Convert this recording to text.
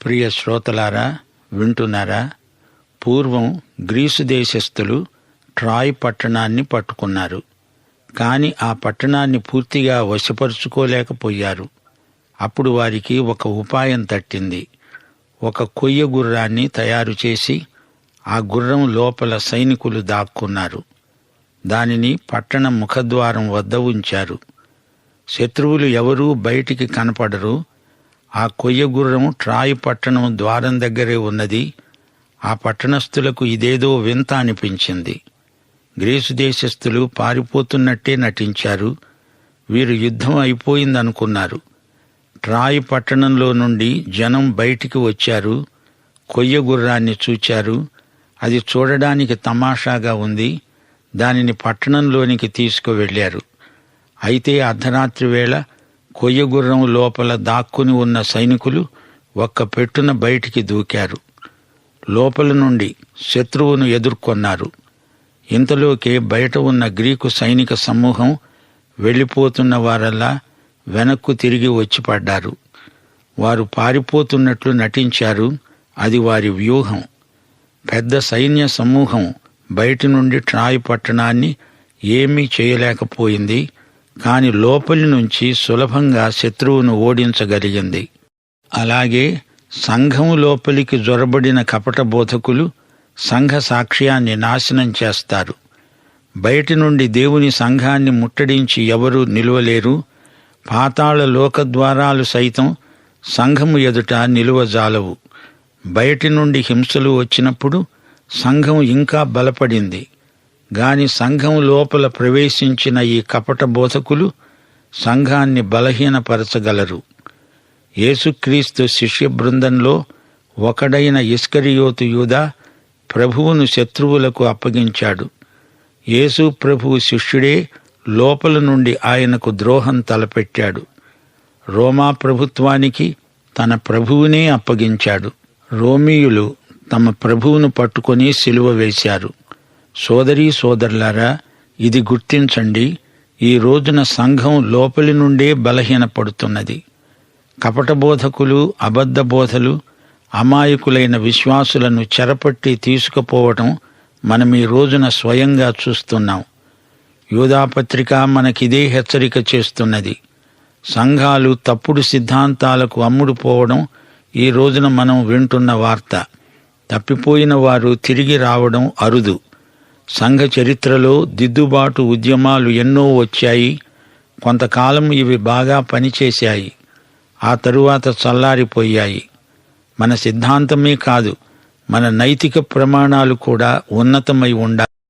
ప్రియ శ్రోతలారా, వింటున్నారా? పూర్వం గ్రీసు దేశస్థులు ట్రాయ్ పట్టణాన్ని పట్టుకున్నారు. కాని ఆ పట్టణాన్ని పూర్తిగా వశపరుచుకోలేకపోయారు. అప్పుడు వారికి ఒక ఉపాయం తట్టింది. ఒక కొయ్య గుర్రాన్ని తయారు చేసి ఆ గుర్రం లోపల సైనికులు దాక్కున్నారు. దానిని పట్టణ ముఖద్వారం వద్ద ఉంచారు. శత్రువులు ఎవరూ బయటికి కనపడరు. ఆ కొయ్య గుర్రం ట్రాయ్ పట్టణం ద్వారం దగ్గరే ఉన్నది. ఆ పట్టణస్థులకు ఇదేదో వింత అనిపించింది. గ్రీసు దేశస్థులు పారిపోతున్నట్టే నటించారు. వీరు యుద్ధం అయిపోయిందనుకున్నారు. ట్రాయ్ పట్టణంలో నుండి జనం బయటికి వచ్చారు. కొయ్య గుర్రాన్ని చూచారు. అది చూడడానికి తమాషాగా ఉంది. దానిని పట్టణంలోనికి తీసుకువెళ్లారు. అయితే అర్ధరాత్రి వేళ కొయ్య గుర్రం లోపల దాక్కుని ఉన్న సైనికులు ఒక్క పెట్టున బయటికి దూకారు. లోపల నుండి శత్రువును ఎదుర్కొన్నారు. ఇంతలోకే బయట ఉన్న గ్రీకు సైనిక సమూహం వెళ్ళిపోతున్న వారల్లా వెనక్కు తిరిగి వచ్చి పడ్డారు. వారు పారిపోతున్నట్లు నటించారు. అది వారి వ్యూహం. పెద్ద సైన్య సమూహం బయటి నుండి ట్రాయ్ పట్టణాన్ని ఏమీ చేయలేకపోయింది. కాని లోపలి నుంచి సులభంగా శత్రువును ఓడించగలిగింది. అలాగే సంఘం లోపలికి జొరబడిన కపట బోధకులు సంఘ సాక్ష్యాన్ని నాశనం చేస్తారు. బయటి నుండి దేవుని సంఘాన్ని ముట్టడించి ఎవరూ నిలువలేరు. పాతాళ లోకద్వారాలు సైతం సంఘము ఎదుట నిలువజాలవు. బయటి నుండి హింసలు వచ్చినప్పుడు సంఘం ఇంకా బలపడింది. గాని సంఘం లోపల ప్రవేశించిన ఈ కపట బోధకులు సంఘాన్ని బలహీనపరచగలరు. యేసుక్రీస్తు శిష్య బృందంలో ఒకడైన ఇస్కరియోతు యూదా ప్రభువును శత్రువులకు అప్పగించాడు. యేసు ప్రభువు శిష్యుడే లోపల నుండి ఆయనకు ద్రోహం తలపెట్టాడు. రోమా ప్రభుత్వానికి తన ప్రభువునే అప్పగించాడు. రోమీయులు తమ ప్రభువును పట్టుకొని సిలువ వేశారు. సోదరీ సోదరులారా, ఇది గుర్తించండి. ఈ రోజున సంఘం లోపలి నుండే బలహీనపడుతున్నది. కపట బోధకులు, అబద్ధ బోధలు అమాయకులైన విశ్వాసులను చెరపట్టి తీసుకుపోవటం మనం ఈ రోజున స్వయంగా చూస్తున్నాం. యూదాపత్రిక మనకిదే హెచ్చరిక చేస్తున్నది. సంఘాలు తప్పుడు సిద్ధాంతాలకు అమ్ముడుపోవడం ఈ రోజున మనం వింటున్న వార్త. తప్పిపోయిన వారు తిరిగి రావడం అరుదు. సంఘ చరిత్రలో దిద్దుబాటు ఉద్యమాలు ఎన్నో వచ్చాయి. కొంతకాలం ఇవి బాగా పనిచేశాయి. ఆ తరువాత చల్లారిపోయాయి. మన సిద్ధాంతమే కాదు, మన నైతిక ప్రమాణాలు కూడా ఉన్నతమై ఉండాలి.